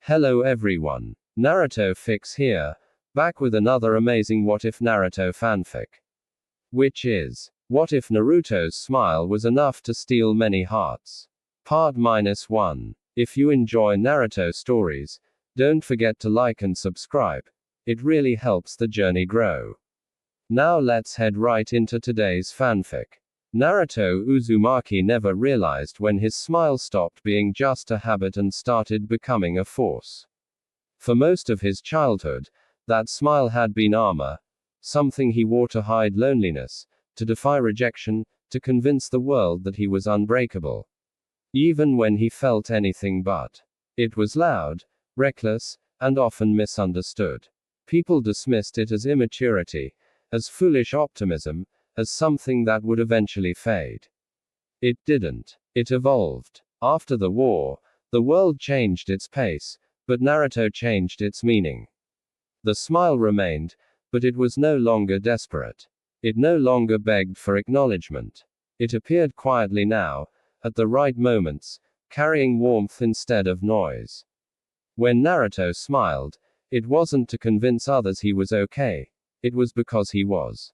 Hello everyone. Naruto Fix here, back with another amazing What If Naruto fanfic. Which is, what if Naruto's smile was enough to steal many hearts? Part -1. If you enjoy Naruto stories, don't forget to like and subscribe. It really helps the journey grow. Now let's head right into today's fanfic. Naruto Uzumaki never realized when his smile stopped being just a habit and started becoming a force. For most of his childhood, that smile had been armor, something he wore to hide loneliness, to defy rejection, to convince the world that he was unbreakable. Even when he felt anything but. It was loud, reckless, and often misunderstood. People dismissed it as immaturity, as foolish optimism, as something that would eventually fade. It didn't. It evolved. After the war, the world changed its pace, but Naruto changed its meaning. The smile remained, but it was no longer desperate. It no longer begged for acknowledgement. It appeared quietly now, at the right moments, carrying warmth instead of noise. When Naruto smiled, it wasn't to convince others he was okay, it was because he was.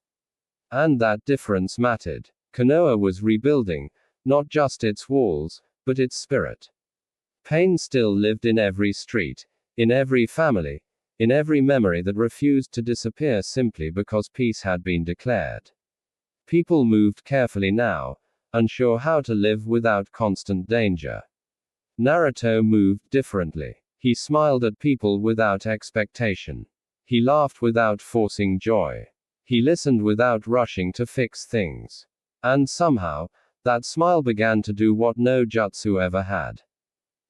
And that difference mattered. Konoha was rebuilding, not just its walls, but its spirit. Pain still lived in every street, in every family, in every memory that refused to disappear simply because peace had been declared. People moved carefully now, unsure how to live without constant danger. Naruto moved differently. He smiled at people without expectation. He laughed without forcing joy. He listened without rushing to fix things. And somehow, that smile began to do what no jutsu ever had.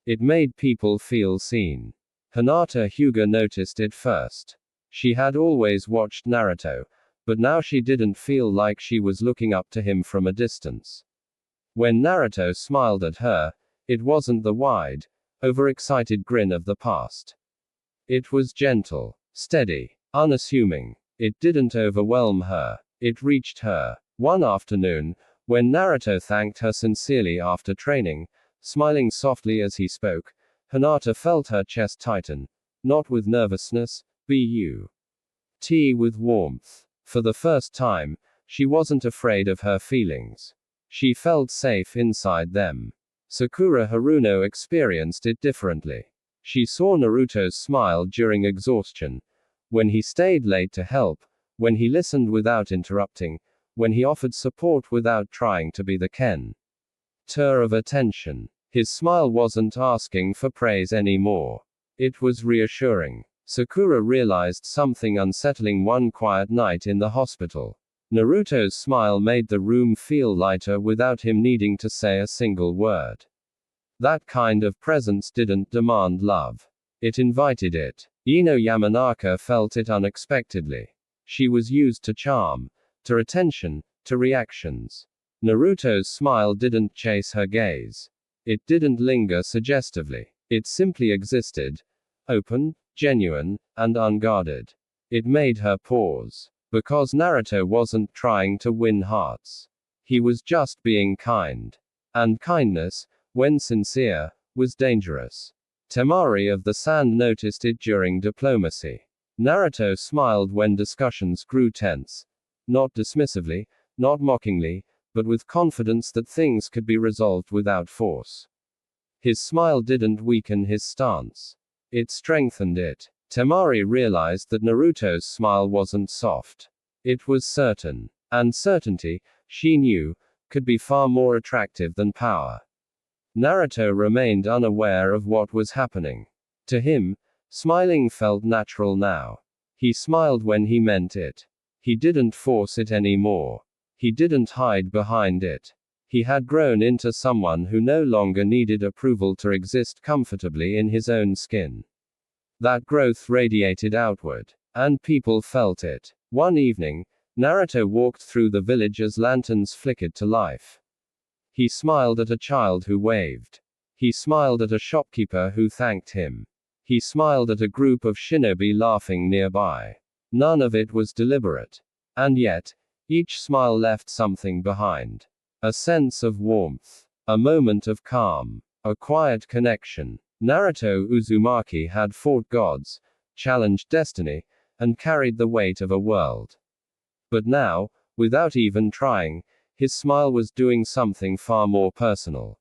It made people feel seen. Hinata Hyuga noticed it first. She had always watched Naruto, but now she didn't feel like she was looking up to him from a distance. When Naruto smiled at her, it wasn't the wide, overexcited grin of the past. It was gentle, steady, unassuming. It didn't overwhelm her. It reached her. One afternoon, when Naruto thanked her sincerely after training, smiling softly as he spoke, Hinata felt her chest tighten, not with nervousness, but with warmth. For the first time, she wasn't afraid of her feelings. She felt safe inside them. Sakura Haruno experienced it differently. She saw Naruto's smile during exhaustion, when he stayed late to help, when he listened without interrupting, when he offered support without trying to be the Ken of attention. His smile wasn't asking for praise anymore. It was reassuring. Sakura realized something unsettling one quiet night in the hospital. Naruto's smile made the room feel lighter without him needing to say a single word. That kind of presence didn't demand love. It invited it. Ino Yamanaka felt it unexpectedly. She was used to charm, to attention, to reactions. Naruto's smile didn't chase her gaze. It didn't linger suggestively. It simply existed. Open, genuine, and unguarded. It made her pause. Because Naruto wasn't trying to win hearts. He was just being kind. And kindness, when sincere, was dangerous. Temari of the Sand noticed it during diplomacy. Naruto smiled when discussions grew tense. Not dismissively, not mockingly, but with confidence that things could be resolved without force. His smile didn't weaken his stance. It strengthened it. Temari realized that Naruto's smile wasn't soft. It was certain. And certainty, she knew, could be far more attractive than power. Naruto remained unaware of what was happening. To him, smiling felt natural now. He smiled when he meant it. He didn't force it anymore. He didn't hide behind it. He had grown into someone who no longer needed approval to exist comfortably in his own skin. That growth radiated outward. And people felt it. One evening, Naruto walked through the village as lanterns flickered to life. He smiled at a child who waved. He smiled at a shopkeeper who thanked him. He smiled at a group of shinobi laughing nearby. None of it was deliberate. And yet, each smile left something behind. A sense of warmth. A moment of calm. A quiet connection. Naruto Uzumaki had fought gods, challenged destiny, and carried the weight of a world. But now, without even trying, his smile was doing something far more personal.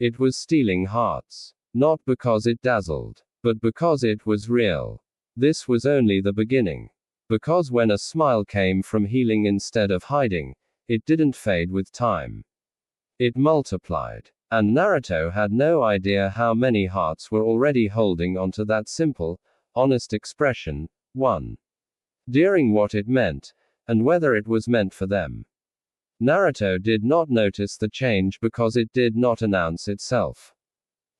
It was stealing hearts. Not because it dazzled, but because it was real. This was only the beginning. Because when a smile came from healing instead of hiding, it didn't fade with time. It multiplied. And Naruto had no idea how many hearts were already holding onto that simple, honest expression, one. Daring what it meant, and whether it was meant for them. Naruto did not notice the change because it did not announce itself.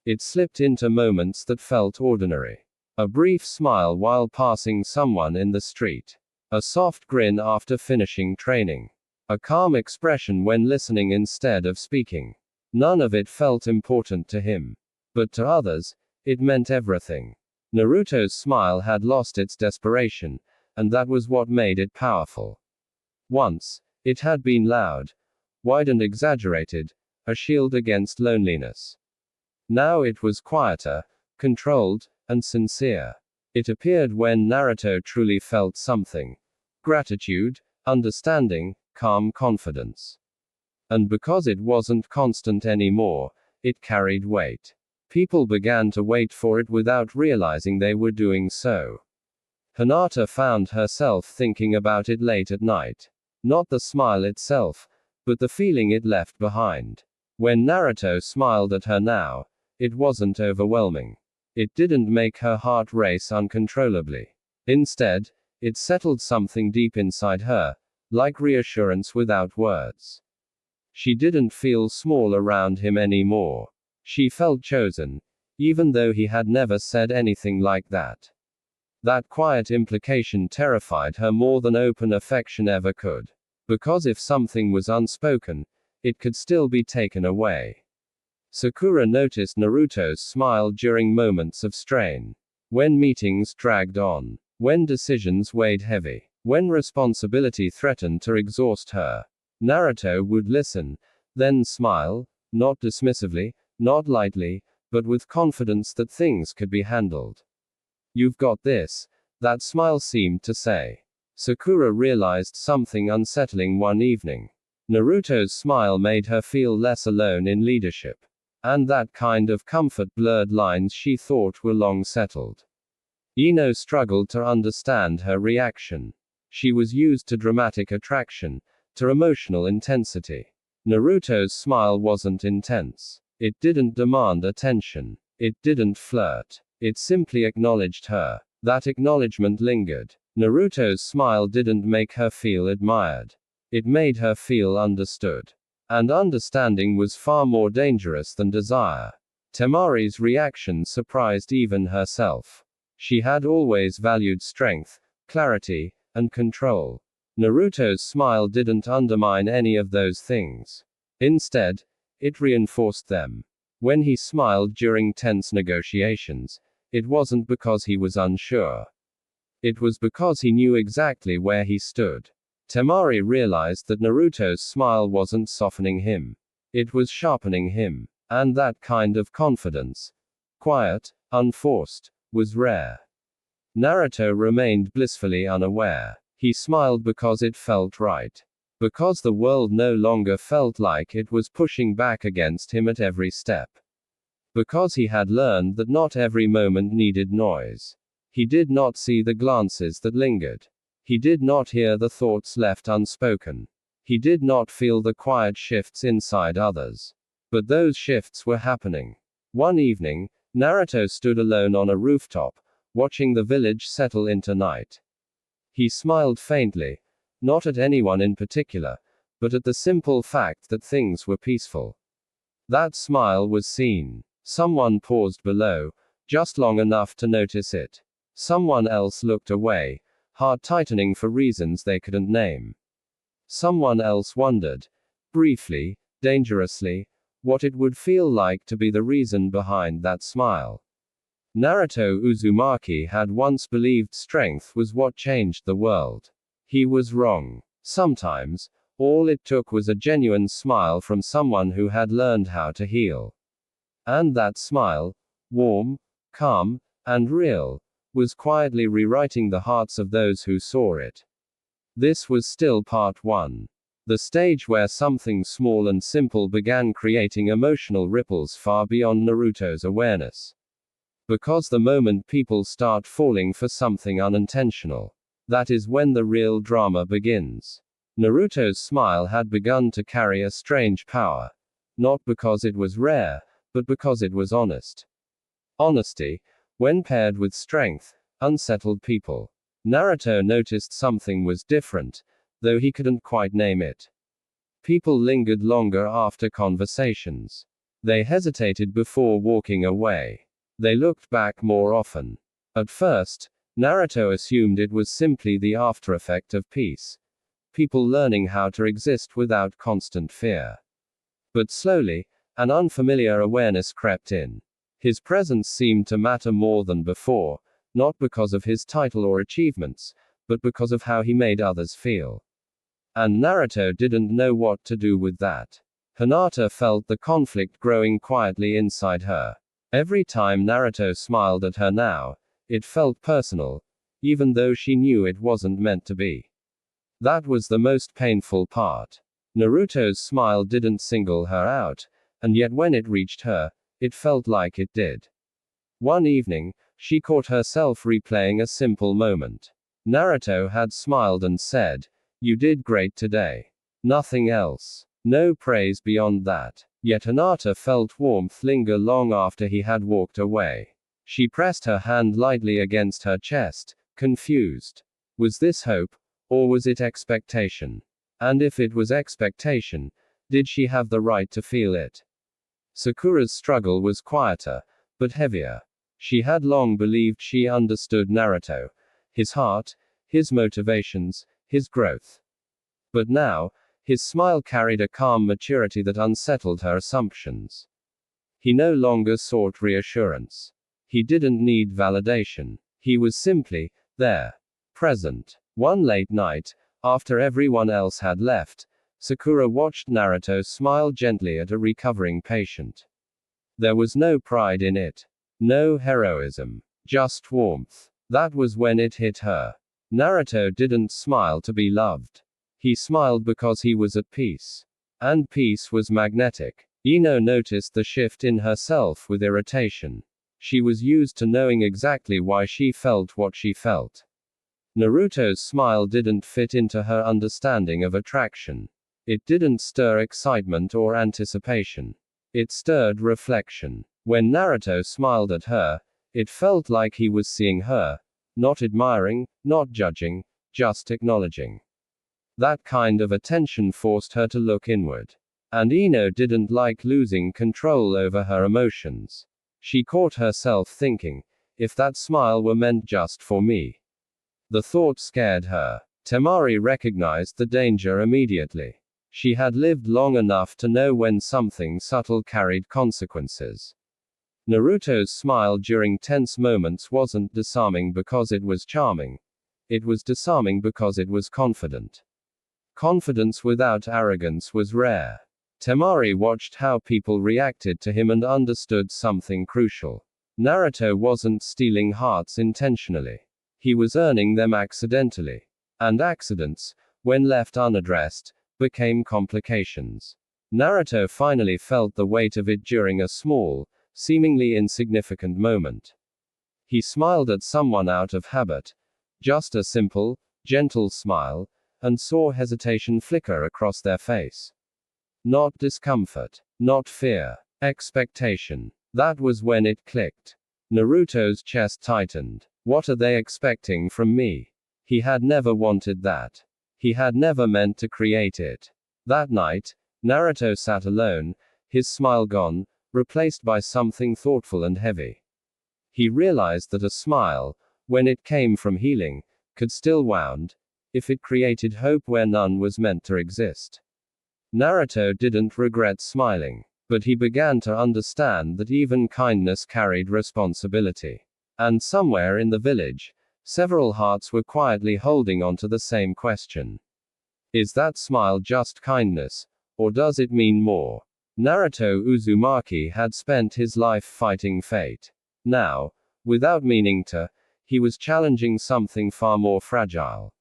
It slipped into moments that felt ordinary. A brief smile while passing someone in the street. A soft grin after finishing training. A calm expression when listening instead of speaking. None of it felt important to him. But to others, it meant everything. Naruto's smile had lost its desperation, and that was what made it powerful. Once, it had been loud, wide and exaggerated, a shield against loneliness. Now it was quieter, controlled, and sincere. It appeared when Naruto truly felt something. Gratitude, understanding, calm confidence. And because it wasn't constant anymore, it carried weight. People began to wait for it without realizing they were doing so. Hinata found herself thinking about it late at night. Not the smile itself, but the feeling it left behind. When Naruto smiled at her now, it wasn't overwhelming. It didn't make her heart race uncontrollably. Instead, it settled something deep inside her, like reassurance without words. She didn't feel small around him anymore. She felt chosen, even though he had never said anything like that. That quiet implication terrified her more than open affection ever could. Because if something was unspoken, it could still be taken away. Sakura noticed Naruto's smile during moments of strain. When meetings dragged on. When decisions weighed heavy. When responsibility threatened to exhaust her. Naruto would listen, then smile, not dismissively, not lightly, but with confidence that things could be handled. "You've got this," that smile seemed to say. Sakura realized something unsettling one evening. Naruto's smile made her feel less alone in leadership. And that kind of comfort blurred lines she thought were long settled. Ino struggled to understand her reaction. She was used to dramatic attraction, to emotional intensity. Naruto's smile wasn't intense. It didn't demand attention. It didn't flirt. It simply acknowledged her. That acknowledgement lingered. Naruto's smile didn't make her feel admired. It made her feel understood. And understanding was far more dangerous than desire. Temari's reaction surprised even herself. She had always valued strength, clarity, and control. Naruto's smile didn't undermine any of those things. Instead, it reinforced them. When he smiled during tense negotiations, it wasn't because he was unsure. It was because he knew exactly where he stood. Temari realized that Naruto's smile wasn't softening him. It was sharpening him. And that kind of confidence, quiet, unforced, was rare. Naruto remained blissfully unaware. He smiled because it felt right. Because the world no longer felt like it was pushing back against him at every step. Because he had learned that not every moment needed noise. He did not see the glances that lingered. He did not hear the thoughts left unspoken. He did not feel the quiet shifts inside others. But those shifts were happening. One evening, Naruto stood alone on a rooftop, watching the village settle into night. He smiled faintly, not at anyone in particular, but at the simple fact that things were peaceful. That smile was seen. Someone paused below, just long enough to notice it. Someone else looked away, heart tightening for reasons they couldn't name. Someone else wondered, briefly, dangerously, what it would feel like to be the reason behind that smile. Naruto Uzumaki had once believed strength was what changed the world. He was wrong. Sometimes, all it took was a genuine smile from someone who had learned how to heal. And that smile, warm, calm, and real, was quietly rewriting the hearts of those who saw it. This was still part 1. The stage where something small and simple began creating emotional ripples far beyond Naruto's awareness. Because the moment people start falling for something unintentional, that is when the real drama begins. Naruto's smile had begun to carry a strange power. Not because it was rare, but because it was honest. Honesty, when paired with strength, unsettled people. Naruto noticed something was different, though he couldn't quite name it. People lingered longer after conversations. They hesitated before walking away. They looked back more often. At first, Naruto assumed it was simply the aftereffect of peace. People learning how to exist without constant fear. But slowly, an unfamiliar awareness crept in. His presence seemed to matter more than before, not because of his title or achievements, but because of how he made others feel. And Naruto didn't know what to do with that. Hinata felt the conflict growing quietly inside her. Every time Naruto smiled at her now, it felt personal, even though she knew it wasn't meant to be. That was the most painful part. Naruto's smile didn't single her out, and yet when it reached her, it felt like it did. One evening, she caught herself replaying a simple moment. Naruto had smiled and said, "You did great today." Nothing else. No praise beyond that. Yet Hinata felt warmth linger long after he had walked away. She pressed her hand lightly against her chest, confused. Was this hope, or was it expectation? And if it was expectation, did she have the right to feel it? Sakura's struggle was quieter, but heavier. She had long believed she understood Naruto, his heart, his motivations, his growth. But now, his smile carried a calm maturity that unsettled her assumptions. He no longer sought reassurance. He didn't need validation. He was simply there, present. One late night, after everyone else had left, Sakura watched Naruto smile gently at a recovering patient. There was no pride in it. No heroism. Just warmth. That was when it hit her. Naruto didn't smile to be loved. He smiled because he was at peace. And peace was magnetic. Ino noticed the shift in herself with irritation. She was used to knowing exactly why she felt what she felt. Naruto's smile didn't fit into her understanding of attraction. It didn't stir excitement or anticipation. It stirred reflection. When Naruto smiled at her, it felt like he was seeing her, not admiring, not judging, just acknowledging. That kind of attention forced her to look inward. And Ino didn't like losing control over her emotions. She caught herself thinking, if that smile were meant just for me. The thought scared her. Temari recognized the danger immediately. She had lived long enough to know when something subtle carried consequences. Naruto's smile during tense moments wasn't disarming because it was charming. It was disarming because it was confident. Confidence without arrogance was rare. Temari watched how people reacted to him and understood something crucial. Naruto wasn't stealing hearts intentionally. He was earning them accidentally. And accidents, when left unaddressed, became complications. Naruto finally felt the weight of it during a small, seemingly insignificant moment. He smiled at someone out of habit. Just a simple, gentle smile, and saw hesitation flicker across their face. Not discomfort. Not fear. Expectation. That was when it clicked. Naruto's chest tightened. What are they expecting from me? He had never wanted that. He had never meant to create it. That night, Naruto sat alone, his smile gone, replaced by something thoughtful and heavy. He realized that a smile, when it came from healing, could still wound, if it created hope where none was meant to exist. Naruto didn't regret smiling, but he began to understand that even kindness carried responsibility. And somewhere in the village, several hearts were quietly holding on to the same question. Is that smile just kindness, or does it mean more? Naruto Uzumaki had spent his life fighting fate. Now, without meaning to, he was challenging something far more fragile.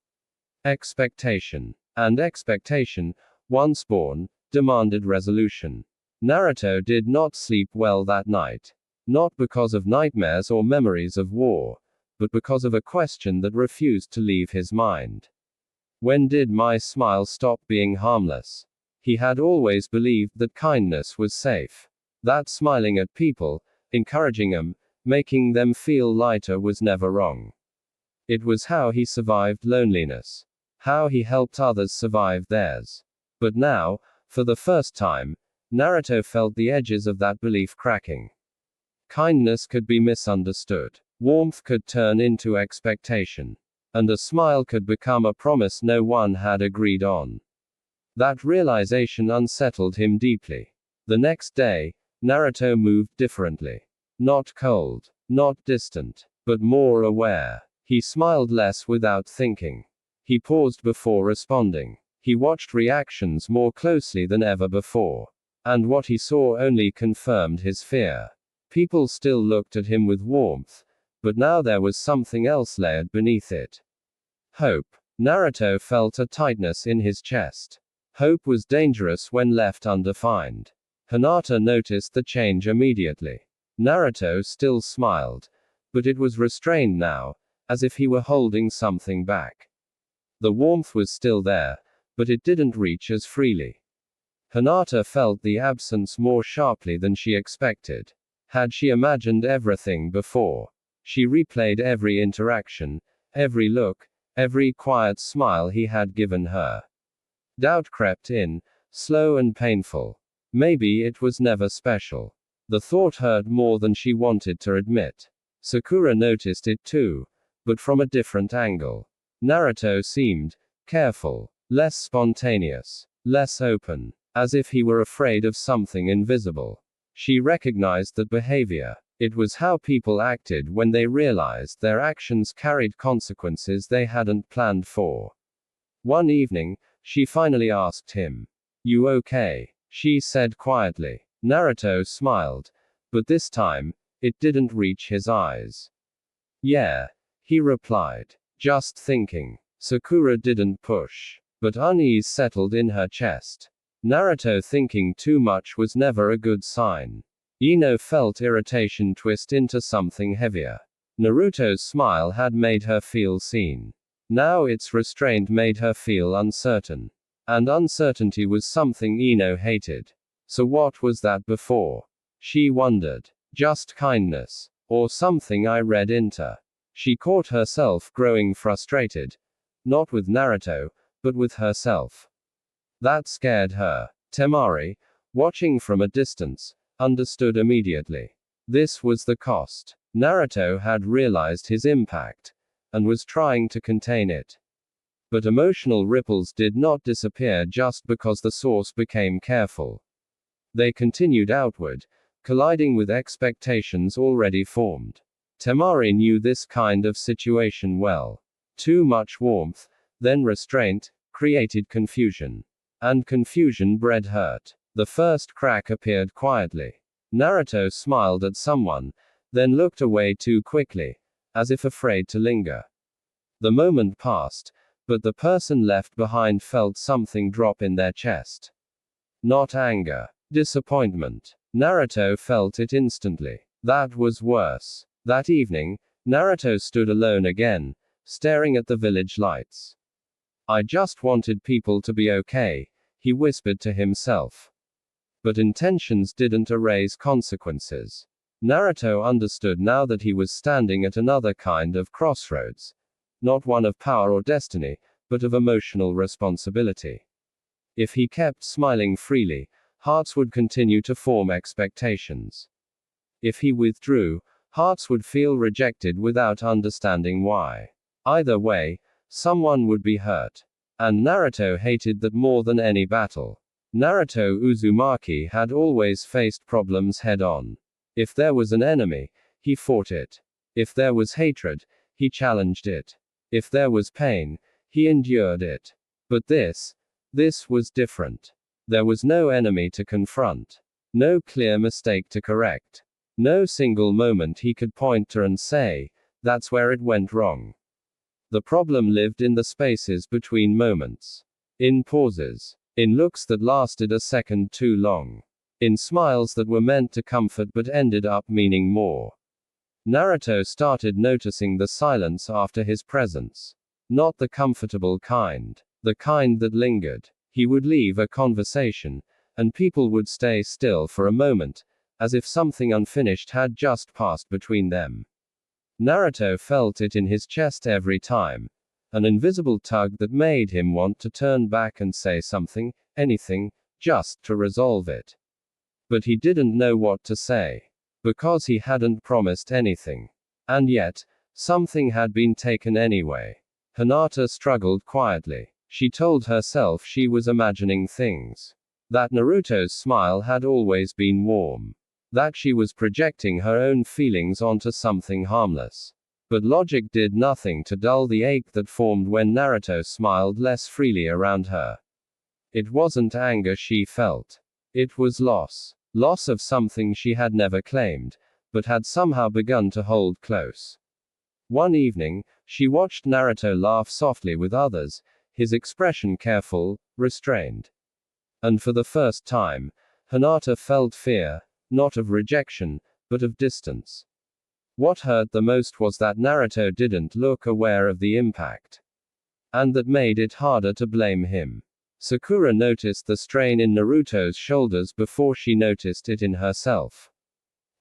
Expectation. And expectation, once born, demanded resolution. Naruto did not sleep well that night. Not because of nightmares or memories of war, but because of a question that refused to leave his mind. When did my smile stop being harmless? He had always believed that kindness was safe. That smiling at people, encouraging them, making them feel lighter was never wrong. It was how he survived loneliness. How he helped others survive theirs. But now, for the first time, Naruto felt the edges of that belief cracking. Kindness could be misunderstood. Warmth could turn into expectation. And a smile could become a promise no one had agreed on. That realization unsettled him deeply. The next day, Naruto moved differently. Not cold, not distant, but more aware. He smiled less without thinking. He paused before responding. He watched reactions more closely than ever before. And what he saw only confirmed his fear. People still looked at him with warmth, but now there was something else layered beneath it. Hope. Naruto felt a tightness in his chest. Hope was dangerous when left undefined. Hinata noticed the change immediately. Naruto still smiled, but it was restrained now, as if he were holding something back. The warmth was still there, but it didn't reach as freely. Hinata felt the absence more sharply than she expected. Had she imagined everything before? She replayed every interaction, every look, every quiet smile he had given her. Doubt crept in, slow and painful. Maybe it was never special. The thought hurt more than she wanted to admit. Sakura noticed it too, but from a different angle. Naruto seemed careful, less spontaneous, less open, as if he were afraid of something invisible. She recognized that behavior. It was how people acted when they realized their actions carried consequences they hadn't planned for. One evening, she finally asked him, "You okay?" She said quietly. Naruto smiled, but this time, it didn't reach his eyes. "Yeah," he replied. "Just thinking." Sakura didn't push, but unease settled in her chest. Naruto thinking too much was never a good sign. Ino felt irritation twist into something heavier. Naruto's smile had made her feel seen. Now its restraint made her feel uncertain. And uncertainty was something Ino hated. So what was that before? She wondered. Just kindness. Or something I read into. She caught herself growing frustrated. Not with Naruto, but with herself. That scared her. Temari, watching from a distance, understood immediately. This was the cost. Naruto had realized his impact, and was trying to contain it. But emotional ripples did not disappear just because the source became careful. They continued outward, colliding with expectations already formed. Temari knew this kind of situation well. Too much warmth, then restraint, created confusion. And confusion bred hurt. The first crack appeared quietly. Naruto smiled at someone, then looked away too quickly, as if afraid to linger. The moment passed, but the person left behind felt something drop in their chest. Not anger. Disappointment. Naruto felt it instantly. That was worse. That evening, Naruto stood alone again, staring at the village lights. "I just wanted people to be okay," he whispered to himself. But intentions didn't erase consequences. Naruto understood now that he was standing at another kind of crossroads. Not one of power or destiny, but of emotional responsibility. If he kept smiling freely, hearts would continue to form expectations. If he withdrew, hearts would feel rejected without understanding why. Either way, someone would be hurt. And Naruto hated that more than any battle. Naruto Uzumaki had always faced problems head-on. If there was an enemy, he fought it. If there was hatred, he challenged it. If there was pain, he endured it. But this was different. There was no enemy to confront. No clear mistake to correct. No single moment he could point to and say, that's where it went wrong. The problem lived in the spaces between moments. In pauses. In looks that lasted a second too long. In smiles that were meant to comfort but ended up meaning more. Naruto started noticing the silence after his presence. Not the comfortable kind. The kind that lingered. He would leave a conversation, and people would stay still for a moment, as if something unfinished had just passed between them. Naruto felt it in his chest every time. An invisible tug that made him want to turn back and say something, anything, just to resolve it. But he didn't know what to say. Because he hadn't promised anything. And yet, something had been taken anyway. Hinata struggled quietly. She told herself she was imagining things. That Naruto's smile had always been warm. That she was projecting her own feelings onto something harmless. But logic did nothing to dull the ache that formed when Naruto smiled less freely around her. It wasn't anger she felt. It was loss. Loss of something she had never claimed, but had somehow begun to hold close. One evening, she watched Naruto laugh softly with others, his expression careful, restrained. And for the first time, Hinata felt fear, not of rejection, but of distance. What hurt the most was that Naruto didn't look aware of the impact. And that made it harder to blame him. Sakura noticed the strain in Naruto's shoulders before she noticed it in herself.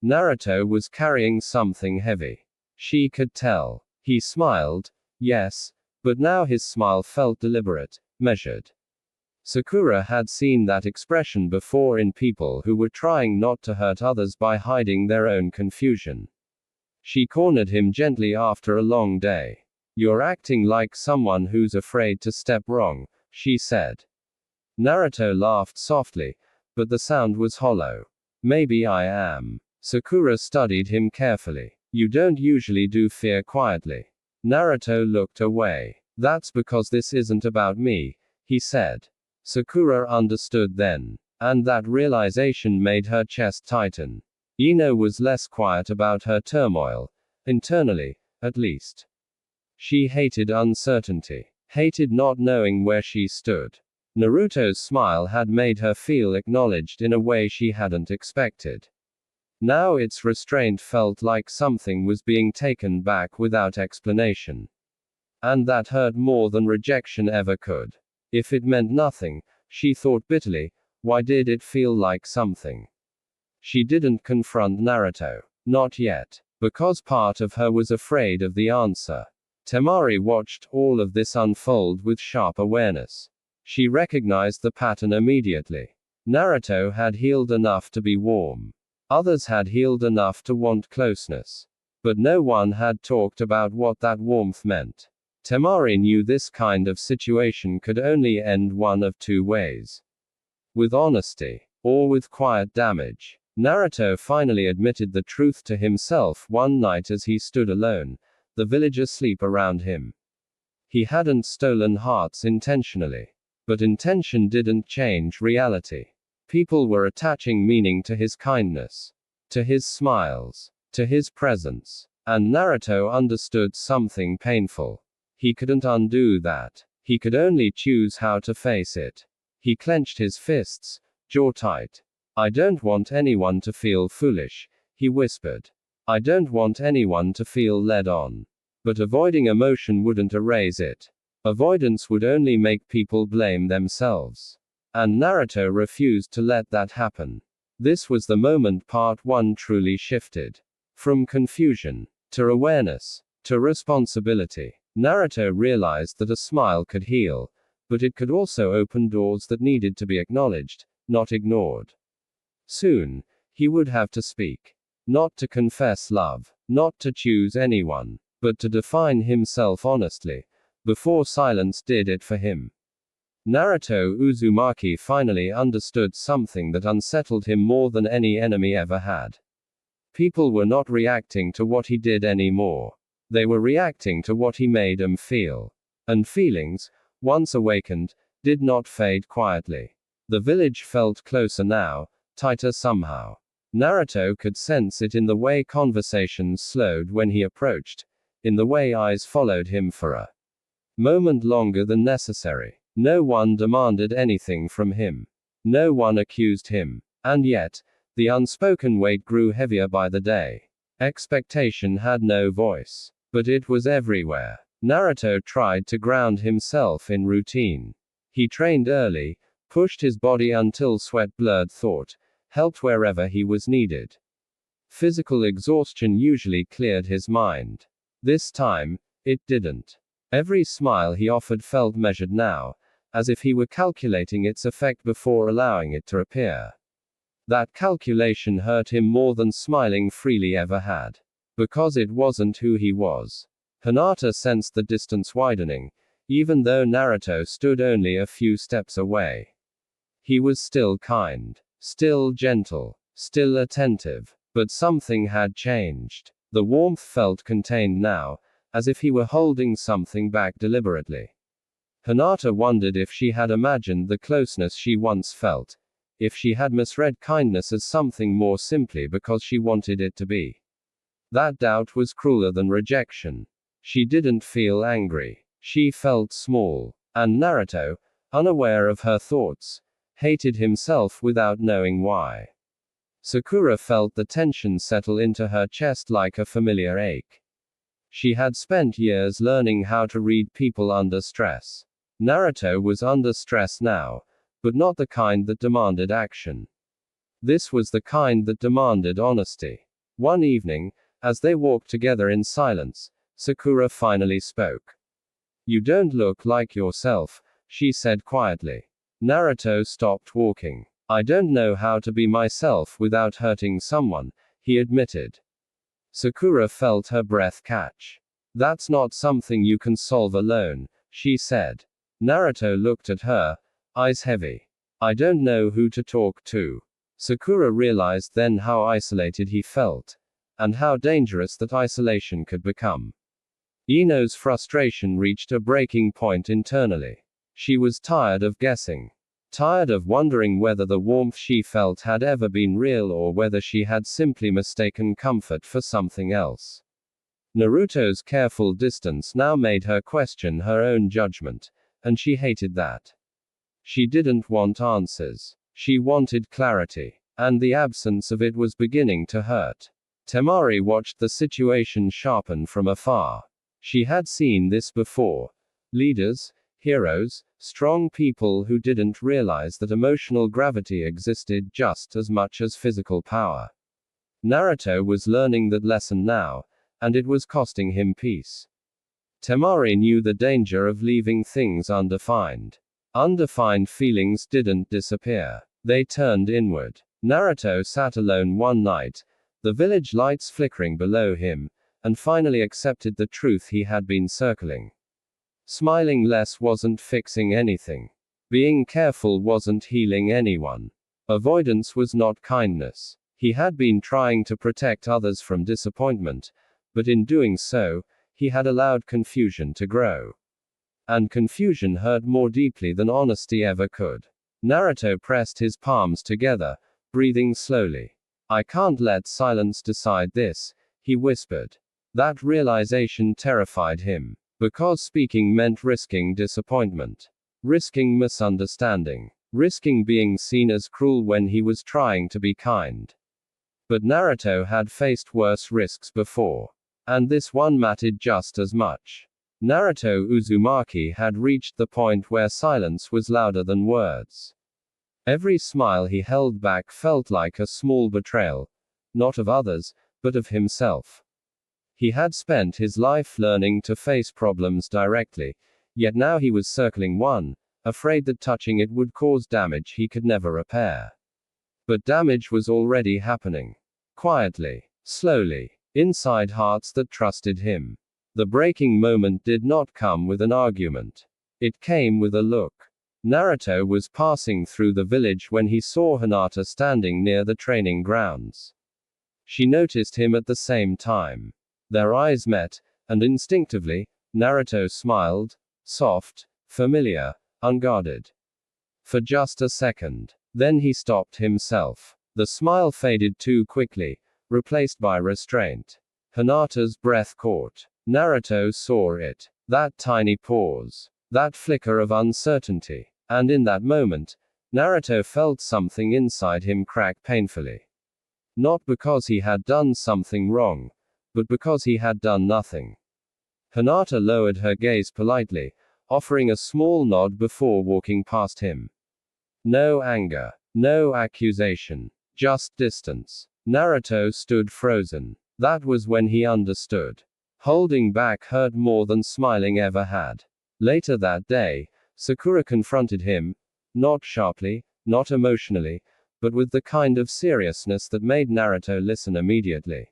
Naruto was carrying something heavy. She could tell. He smiled, yes, but now his smile felt deliberate, measured. Sakura had seen that expression before in people who were trying not to hurt others by hiding their own confusion. She cornered him gently after a long day. You're acting like someone who's afraid to step wrong, she said. Naruto laughed softly, but the sound was hollow. Maybe I am. Sakura studied him carefully. You don't usually do fear quietly. Naruto looked away. That's because this isn't about me, he said. Sakura understood then. And that realization made her chest tighten. Ino was less quiet about her turmoil. Internally, at least. She hated uncertainty. Hated not knowing where she stood. Naruto's smile had made her feel acknowledged in a way she hadn't expected. Now its restraint felt like something was being taken back without explanation. And that hurt more than rejection ever could. If it meant nothing, she thought bitterly, why did it feel like something? She didn't confront Naruto. Not yet. Because part of her was afraid of the answer. Temari watched all of this unfold with sharp awareness. She recognized the pattern immediately. Naruto had healed enough to be warm. Others had healed enough to want closeness. But no one had talked about what that warmth meant. Temari knew this kind of situation could only end one of two ways. With honesty, or with quiet damage. Naruto finally admitted the truth to himself one night as he stood alone, the village asleep around him. He hadn't stolen hearts intentionally. But intention didn't change reality. People were attaching meaning to his kindness, to his smiles, to his presence. And Naruto understood something painful. He couldn't undo that. He could only choose how to face it. He clenched his fists, jaw tight. I don't want anyone to feel foolish, he whispered. I don't want anyone to feel led on. But avoiding emotion wouldn't erase it. Avoidance would only make people blame themselves. And Naruto refused to let that happen. This was the moment part 1 truly shifted. From confusion, to awareness, to responsibility. Naruto realized that a smile could heal, but it could also open doors that needed to be acknowledged, not ignored. Soon, he would have to speak. Not to confess love, not to choose anyone, but to define himself honestly. Before silence did it for him. Naruto Uzumaki finally understood something that unsettled him more than any enemy ever had. People were not reacting to what he did anymore. They were reacting to what he made them feel. And feelings, once awakened, did not fade quietly. The village felt closer now, tighter somehow. Naruto could sense it in the way conversations slowed when he approached, in the way eyes followed him for a moment longer than necessary. No one demanded anything from him. No one accused him. And yet, the unspoken weight grew heavier by the day. Expectation had no voice. But it was everywhere. Naruto tried to ground himself in routine. He trained early, pushed his body until sweat blurred thought, helped wherever he was needed. Physical exhaustion usually cleared his mind. This time, it didn't. Every smile he offered felt measured now, as if he were calculating its effect before allowing it to appear. That calculation hurt him more than smiling freely ever had. Because it wasn't who he was. Hinata sensed the distance widening, even though Naruto stood only a few steps away. He was still kind, still gentle, still attentive, but something had changed. The warmth felt contained now, as if he were holding something back deliberately. Hinata wondered if she had imagined the closeness she once felt, if she had misread kindness as something more simply because she wanted it to be. That doubt was crueler than rejection. She didn't feel angry. She felt small. And Naruto, unaware of her thoughts, hated himself without knowing why. Sakura felt the tension settle into her chest like a familiar ache. She had spent years learning how to read people under stress. Naruto was under stress now, but not the kind that demanded action. This was the kind that demanded honesty. One evening, as they walked together in silence, Sakura finally spoke. "You don't look like yourself," she said quietly. Naruto stopped walking. "I don't know how to be myself without hurting someone," he admitted. Sakura felt her breath catch. "That's not something you can solve alone," she said. Naruto looked at her, eyes heavy. "I don't know who to talk to." Sakura realized then how isolated he felt, and how dangerous that isolation could become. Ino's frustration reached a breaking point internally. She was tired of guessing. Tired of wondering whether the warmth she felt had ever been real or whether she had simply mistaken comfort for something else. Naruto's careful distance now made her question her own judgment, and she hated that. She didn't want answers. She wanted clarity. And the absence of it was beginning to hurt. Temari watched the situation sharpen from afar. She had seen this before. Leaders, heroes, strong people who didn't realize that emotional gravity existed just as much as physical power. Naruto was learning that lesson now, and it was costing him peace. Temari knew the danger of leaving things undefined. Undefined feelings didn't disappear. They turned inward. Naruto sat alone one night, the village lights flickering below him, and finally accepted the truth he had been circling. Smiling less wasn't fixing anything. Being careful wasn't healing anyone. Avoidance was not kindness. He had been trying to protect others from disappointment, but in doing so, he had allowed confusion to grow. And confusion hurt more deeply than honesty ever could. Naruto pressed his palms together, breathing slowly. "I can't let silence decide this," he whispered. That realization terrified him. Because speaking meant risking disappointment. Risking misunderstanding. Risking being seen as cruel when he was trying to be kind. But Naruto had faced worse risks before. And this one mattered just as much. Naruto Uzumaki had reached the point where silence was louder than words. Every smile he held back felt like a small betrayal. Not of others, but of himself. He had spent his life learning to face problems directly, yet now he was circling one, afraid that touching it would cause damage he could never repair. But damage was already happening. Quietly, slowly, inside hearts that trusted him. The breaking moment did not come with an argument. It came with a look. Naruto was passing through the village when he saw Hinata standing near the training grounds. She noticed him at the same time. Their eyes met, and instinctively, Naruto smiled, soft, familiar, unguarded. For just a second. Then he stopped himself. The smile faded too quickly, replaced by restraint. Hinata's breath caught. Naruto saw it. That tiny pause. That flicker of uncertainty. And in that moment, Naruto felt something inside him crack painfully. Not because he had done something wrong, but because he had done nothing. Hinata lowered her gaze politely, offering a small nod before walking past him. No anger. No accusation. Just distance. Naruto stood frozen. That was when he understood. Holding back hurt more than smiling ever had. Later that day, Sakura confronted him, not sharply, not emotionally, but with the kind of seriousness that made Naruto listen immediately.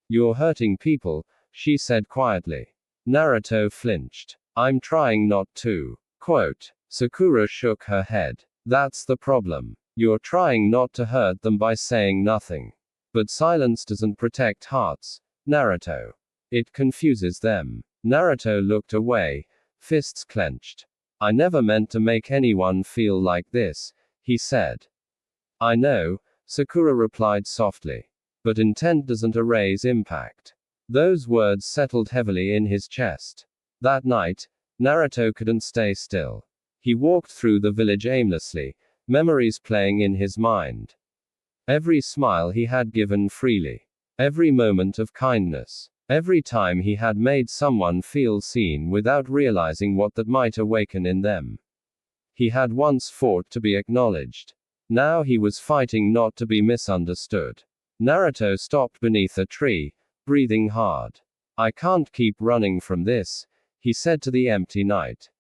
"You're hurting people," she said quietly. Naruto flinched. "I'm trying not to." Quote. Sakura shook her head. "That's the problem. You're trying not to hurt them by saying nothing. But silence doesn't protect hearts, Naruto. It confuses them." Naruto looked away, fists clenched. "I never meant to make anyone feel like this," he said. "I know," Sakura replied softly. "But intent doesn't erase impact." Those words settled heavily in his chest. That night, Naruto couldn't stay still. He walked through the village aimlessly, memories playing in his mind. Every smile he had given freely. Every moment of kindness. Every time he had made someone feel seen without realizing what that might awaken in them. He had once fought to be acknowledged. Now he was fighting not to be misunderstood. Naruto stopped beneath a tree, breathing hard. "I can't keep running from this," he said to the empty night.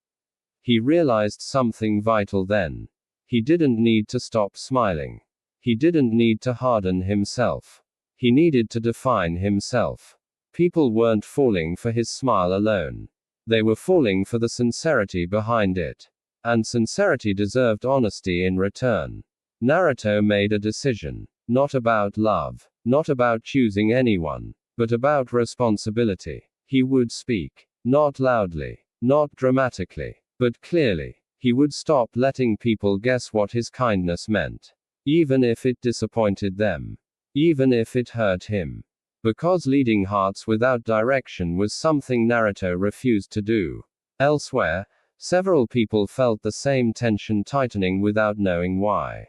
He realized something vital then. He didn't need to stop smiling. He didn't need to harden himself. He needed to define himself. People weren't falling for his smile alone. They were falling for the sincerity behind it. And sincerity deserved honesty in return. Naruto made a decision. Not about love. Not about choosing anyone. But about responsibility. He would speak. Not loudly. Not dramatically. But clearly. He would stop letting people guess what his kindness meant. Even if it disappointed them. Even if it hurt him. Because leading hearts without direction was something Naruto refused to do. Elsewhere, several people felt the same tension tightening without knowing why.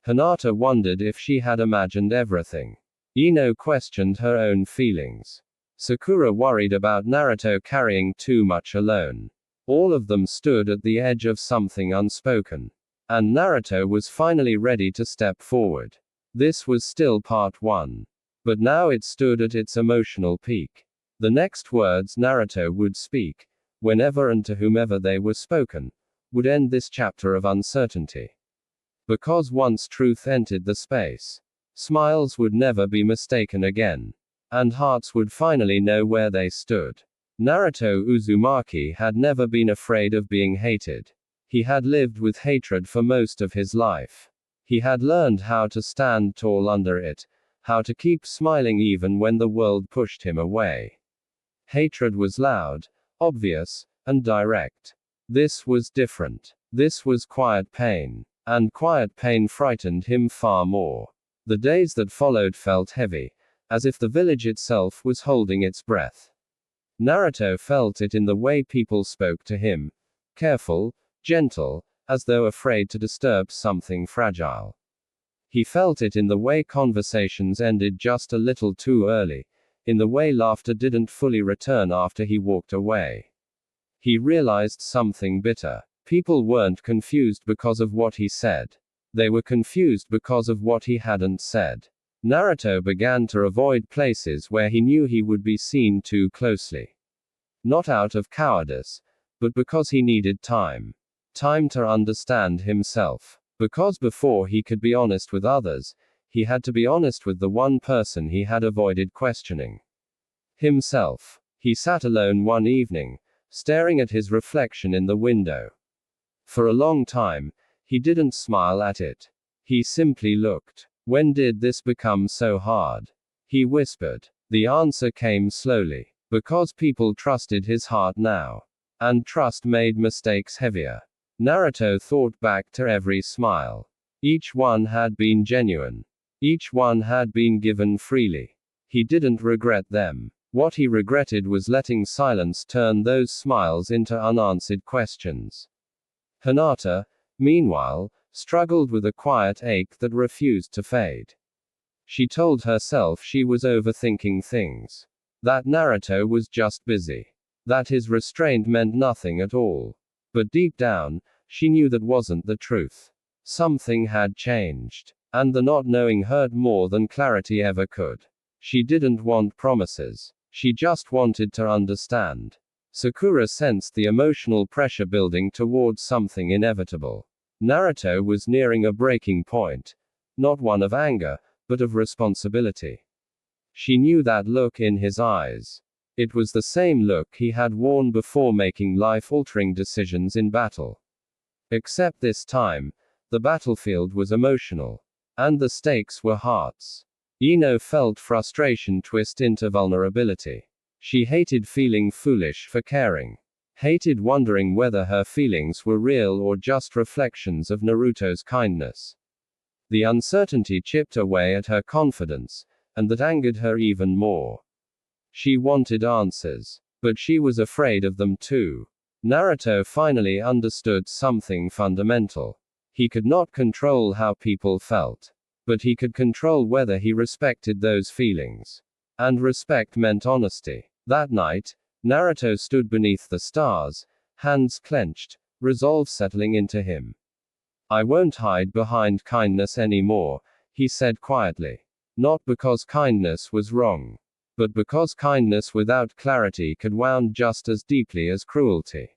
Hinata wondered if she had imagined everything. Ino questioned her own feelings. Sakura worried about Naruto carrying too much alone. All of them stood at the edge of something unspoken. And Naruto was finally ready to step forward. This was still part 1. But now it stood at its emotional peak. The next words Naruto would speak, whenever and to whomever they were spoken, would end this chapter of uncertainty. Because once truth entered the space, smiles would never be mistaken again. And hearts would finally know where they stood. Naruto Uzumaki had never been afraid of being hated. He had lived with hatred for most of his life. He had learned how to stand tall under it, how to keep smiling even when the world pushed him away. Hatred was loud, obvious, and direct. This was different. This was quiet pain. And quiet pain frightened him far more. The days that followed felt heavy, as if the village itself was holding its breath. Naruto felt it in the way people spoke to him. Careful, gentle, as though afraid to disturb something fragile. He felt it in the way conversations ended just a little too early, in the way laughter didn't fully return after he walked away. He realized something bitter. People weren't confused because of what he said. They were confused because of what he hadn't said. Naruto began to avoid places where he knew he would be seen too closely. Not out of cowardice, but because he needed time. Time to understand himself. Because before he could be honest with others, he had to be honest with the one person he had avoided questioning. Himself. He sat alone one evening, staring at his reflection in the window. For a long time, he didn't smile at it. He simply looked. When did this become so hard? He whispered. The answer came slowly. Because people trusted his heart now. And trust made mistakes heavier. Naruto thought back to every smile. Each one had been genuine. Each one had been given freely. He didn't regret them. What he regretted was letting silence turn those smiles into unanswered questions. Hinata, meanwhile, struggled with a quiet ache that refused to fade. She told herself she was overthinking things. That Naruto was just busy. That his restraint meant nothing at all. But deep down, she knew that wasn't the truth. Something had changed. And the not knowing hurt more than clarity ever could. She didn't want promises. She just wanted to understand. Sakura sensed the emotional pressure building towards something inevitable. Naruto was nearing a breaking point. Not one of anger, but of responsibility. She knew that look in his eyes. It was the same look he had worn before making life-altering decisions in battle. Except this time, the battlefield was emotional. And the stakes were hearts. Ino felt frustration twist into vulnerability. She hated feeling foolish for caring. Hated wondering whether her feelings were real or just reflections of Naruto's kindness. The uncertainty chipped away at her confidence, and that angered her even more. She wanted answers. But she was afraid of them too. Naruto finally understood something fundamental. He could not control how people felt. But he could control whether he respected those feelings. And respect meant honesty. That night, Naruto stood beneath the stars, hands clenched, resolve settling into him. I won't hide behind kindness anymore, he said quietly. Not because kindness was wrong. But because kindness without clarity could wound just as deeply as cruelty.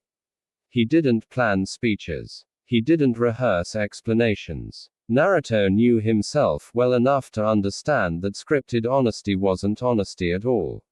He didn't plan speeches. He didn't rehearse explanations. Naruto knew himself well enough to understand that scripted honesty wasn't honesty at all.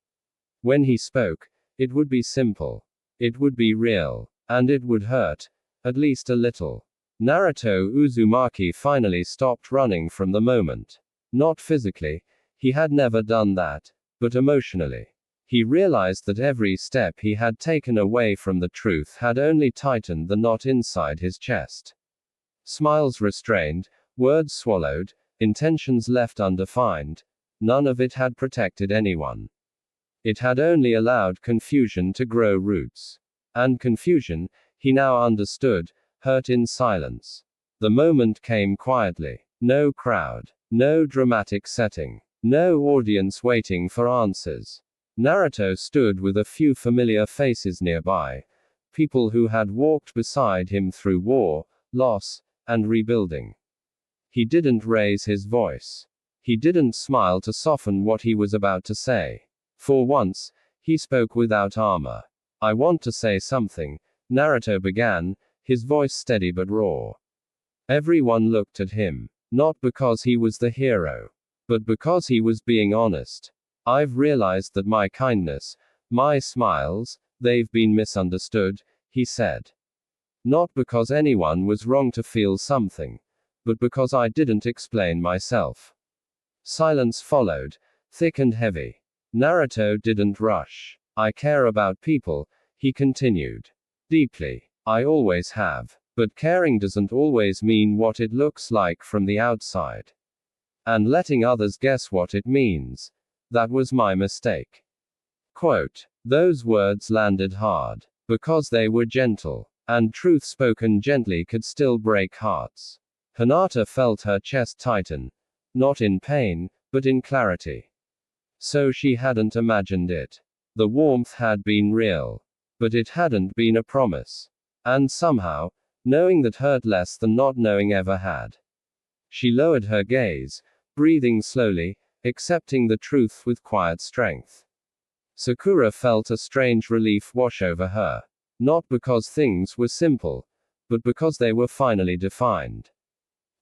When he spoke, it would be simple. It would be real. And it would hurt. At least a little. Naruto Uzumaki finally stopped running from the moment. Not physically. He had never done that. But emotionally. He realized that every step he had taken away from the truth had only tightened the knot inside his chest. Smiles restrained, words swallowed, intentions left undefined. None of it had protected anyone. It had only allowed confusion to grow roots. And confusion, he now understood, hurt in silence. The moment came quietly. No crowd. No dramatic setting. No audience waiting for answers. Naruto stood with a few familiar faces nearby. People who had walked beside him through war, loss, and rebuilding. He didn't raise his voice. He didn't smile to soften what he was about to say. For once, he spoke without armor. I want to say something, Naruto began, his voice steady but raw. Everyone looked at him. Not because he was the hero. But because he was being honest. I've realized that my kindness, my smiles, they've been misunderstood, he said. Not because anyone was wrong to feel something. But because I didn't explain myself. Silence followed, thick and heavy. Naruto didn't rush. I care about people, he continued. Deeply. I always have. But caring doesn't always mean what it looks like from the outside. And letting others guess what it means. That was my mistake. Quote. Those words landed hard. Because they were gentle. And truth spoken gently could still break hearts. Hinata felt her chest tighten. Not in pain, but in clarity. So she hadn't imagined it. The warmth had been real. But it hadn't been a promise. And somehow, knowing that hurt less than not knowing ever had. She lowered her gaze, breathing slowly, accepting the truth with quiet strength. Sakura felt a strange relief wash over her. Not because things were simple, but because they were finally defined.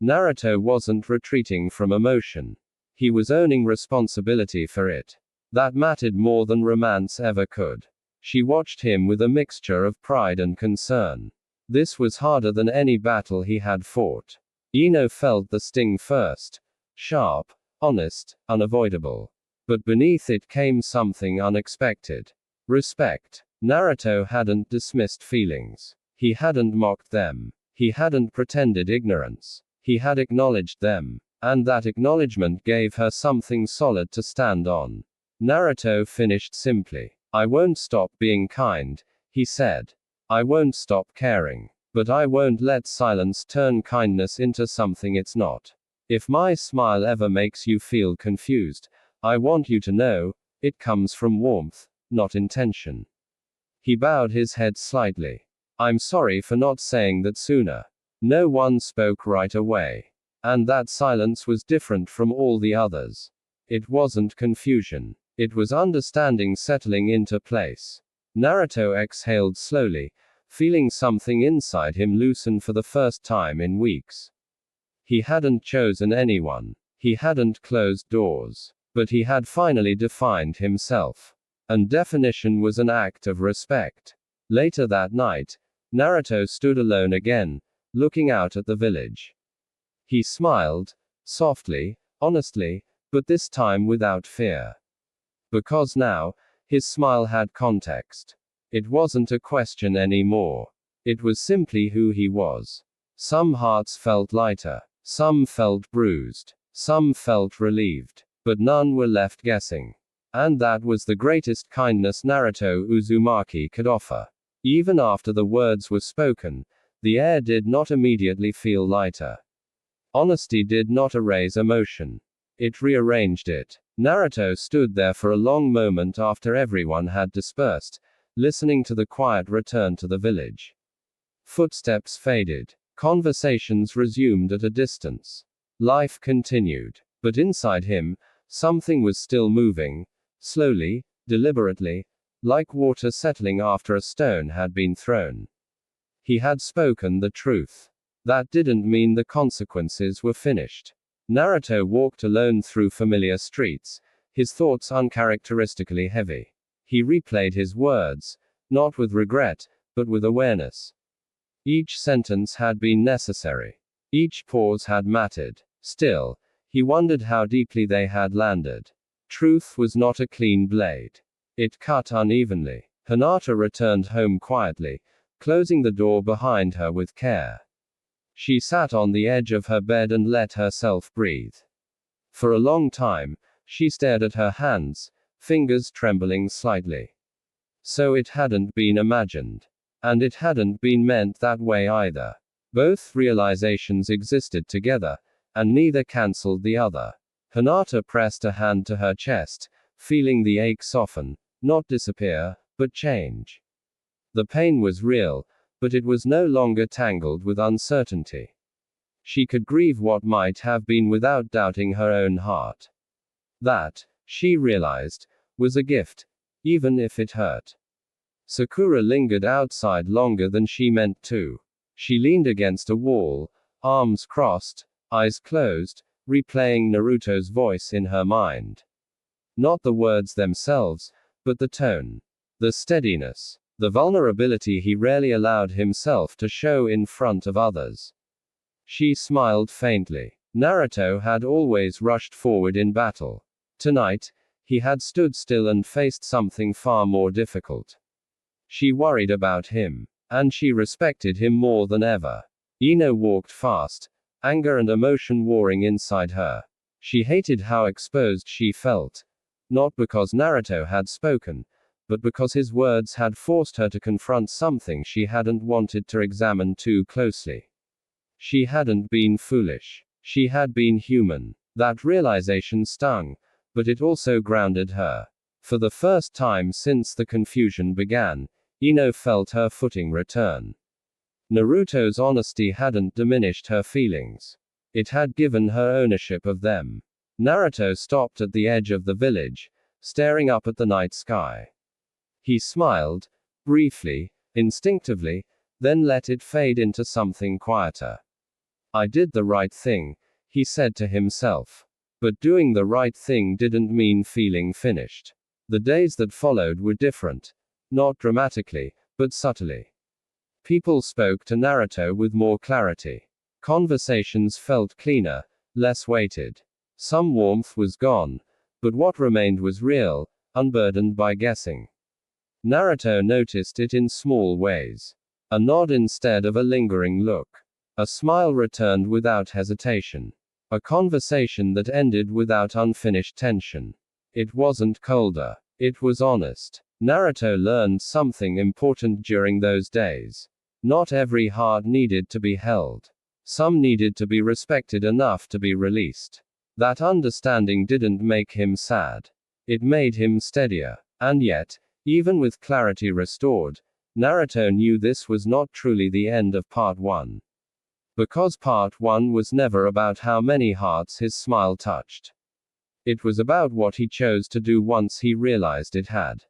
Naruto wasn't retreating from emotion. He was owning responsibility for it. That mattered more than romance ever could. She watched him with a mixture of pride and concern. This was harder than any battle he had fought. Ino felt the sting first. Sharp, honest, unavoidable. But beneath it came something unexpected. Respect. Naruto hadn't dismissed feelings. He hadn't mocked them. He hadn't pretended ignorance. He had acknowledged them. And that acknowledgement gave her something solid to stand on. Naruto finished simply. I won't stop being kind, he said. I won't stop caring. But I won't let silence turn kindness into something it's not. If my smile ever makes you feel confused, I want you to know, it comes from warmth, not intention. He bowed his head slightly. I'm sorry for not saying that sooner. No one spoke right away. And that silence was different from all the others. It wasn't confusion. It was understanding settling into place. Naruto exhaled slowly, feeling something inside him loosen for the first time in weeks. He hadn't chosen anyone. He hadn't closed doors. But he had finally defined himself. And definition was an act of respect. Later that night, Naruto stood alone again, looking out at the village. He smiled, softly, honestly, but this time without fear. Because now, his smile had context. It wasn't a question anymore. It was simply who he was. Some hearts felt lighter. Some felt bruised. Some felt relieved. But none were left guessing. And that was the greatest kindness Naruto Uzumaki could offer. Even after the words were spoken, the air did not immediately feel lighter. Honesty did not erase emotion. It rearranged it. Naruto stood there for a long moment after everyone had dispersed, listening to the quiet return to the village. Footsteps faded. Conversations resumed at a distance. Life continued. But inside him, something was still moving, slowly, deliberately, like water settling after a stone had been thrown. He had spoken the truth. That didn't mean the consequences were finished. Naruto walked alone through familiar streets, his thoughts uncharacteristically heavy. He replayed his words, not with regret, but with awareness. Each sentence had been necessary. Each pause had mattered. Still, he wondered how deeply they had landed. Truth was not a clean blade. It cut unevenly. Hinata returned home quietly, closing the door behind her with care. She sat on the edge of her bed and let herself breathe. For a long time, she stared at her hands, fingers trembling slightly. So it hadn't been imagined. And it hadn't been meant that way either. Both realizations existed together, and neither cancelled the other. Hinata pressed a hand to her chest, feeling the ache soften, not disappear, but change. The pain was real, but it was no longer tangled with uncertainty. She could grieve what might have been without doubting her own heart. That, she realized, was a gift, even if it hurt. Sakura lingered outside longer than she meant to. She leaned against a wall, arms crossed, eyes closed, replaying Naruto's voice in her mind. Not the words themselves, but the tone, the steadiness, the vulnerability he rarely allowed himself to show in front of others. She smiled faintly. Naruto had always rushed forward in battle. Tonight, he had stood still and faced something far more difficult. She worried about him. And she respected him more than ever. Ino walked fast, anger and emotion warring inside her. She hated how exposed she felt. Not because Naruto had spoken, but because his words had forced her to confront something she hadn't wanted to examine too closely. She hadn't been foolish. She had been human. That realization stung, but it also grounded her. For the first time since the confusion began, Ino felt her footing return. Naruto's honesty hadn't diminished her feelings. It had given her ownership of them. Naruto stopped at the edge of the village, staring up at the night sky. He smiled, briefly, instinctively, then let it fade into something quieter. I did the right thing, he said to himself. But doing the right thing didn't mean feeling finished. The days that followed were different. Not dramatically, but subtly. People spoke to Naruto with more clarity. Conversations felt cleaner, less weighted. Some warmth was gone, but what remained was real, unburdened by guessing. Naruto noticed it in small ways. A nod instead of a lingering look. A smile returned without hesitation. A conversation that ended without unfinished tension. It wasn't colder. It was honest. Naruto learned something important during those days. Not every heart needed to be held. Some needed to be respected enough to be released. That understanding didn't make him sad. It made him steadier. And yet, even with clarity restored, Naruto knew this was not truly the end of Part 1. Because Part 1 was never about how many hearts his smile touched. It was about what he chose to do once he realized it had.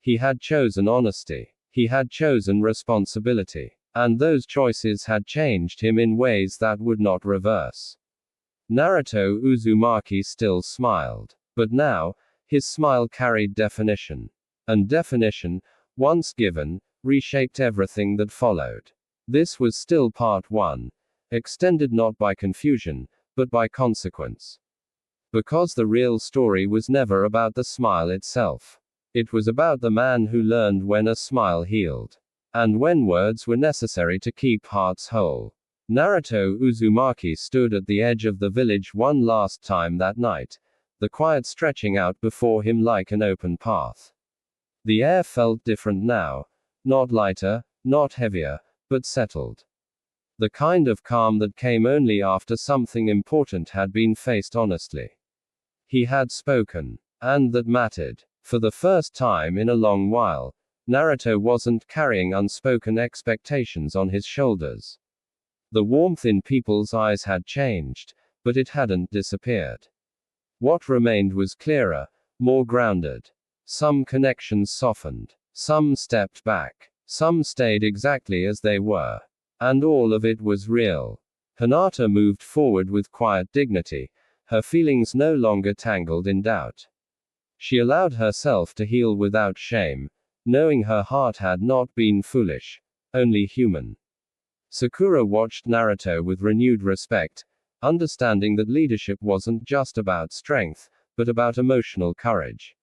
He had chosen honesty. He had chosen responsibility. And those choices had changed him in ways that would not reverse. Naruto Uzumaki still smiled. But now, his smile carried definition. And definition, once given, reshaped everything that followed. This was still Part 1, extended not by confusion, but by consequence. Because the real story was never about the smile itself. It was about the man who learned when a smile healed. And when words were necessary to keep hearts whole. Naruto Uzumaki stood at the edge of the village one last time that night, the quiet stretching out before him like an open path. The air felt different now, not lighter, not heavier, but settled. The kind of calm that came only after something important had been faced honestly. He had spoken. And that mattered. For the first time in a long while, Naruto wasn't carrying unspoken expectations on his shoulders. The warmth in people's eyes had changed, but it hadn't disappeared. What remained was clearer, more grounded. Some connections softened. Some stepped back. Some stayed exactly as they were. And all of it was real. Hinata moved forward with quiet dignity, her feelings no longer tangled in doubt. She allowed herself to heal without shame, knowing her heart had not been foolish, only human. Sakura watched Naruto with renewed respect, understanding that leadership wasn't just about strength, but about emotional courage.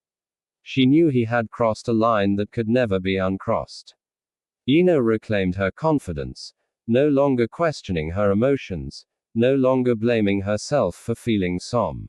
She knew he had crossed a line that could never be uncrossed. Ino reclaimed her confidence, no longer questioning her emotions, no longer blaming herself for feeling something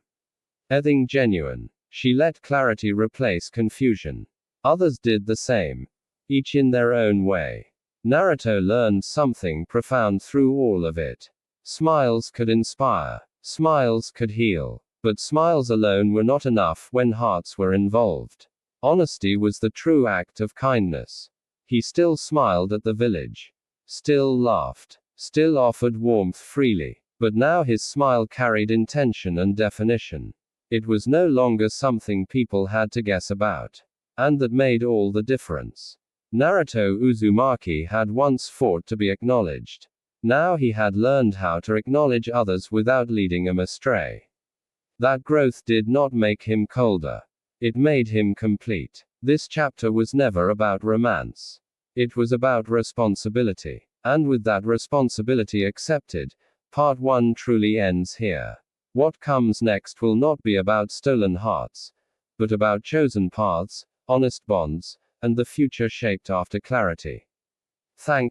genuine. She let clarity replace confusion. Others did the same, each in their own way. Naruto learned something profound through all of it. Smiles could inspire. Smiles could heal. But smiles alone were not enough when hearts were involved. Honesty was the true act of kindness. He still smiled at the village. Still laughed. Still offered warmth freely. But now his smile carried intention and definition. It was no longer something people had to guess about. And that made all the difference. Naruto Uzumaki had once fought to be acknowledged. Now he had learned how to acknowledge others without leading them astray. That growth did not make him colder. It made him complete. This chapter was never about romance. It was about responsibility. And with that responsibility accepted, Part 1 truly ends here. What comes next will not be about stolen hearts, but about chosen paths, honest bonds, and the future shaped after clarity. Thank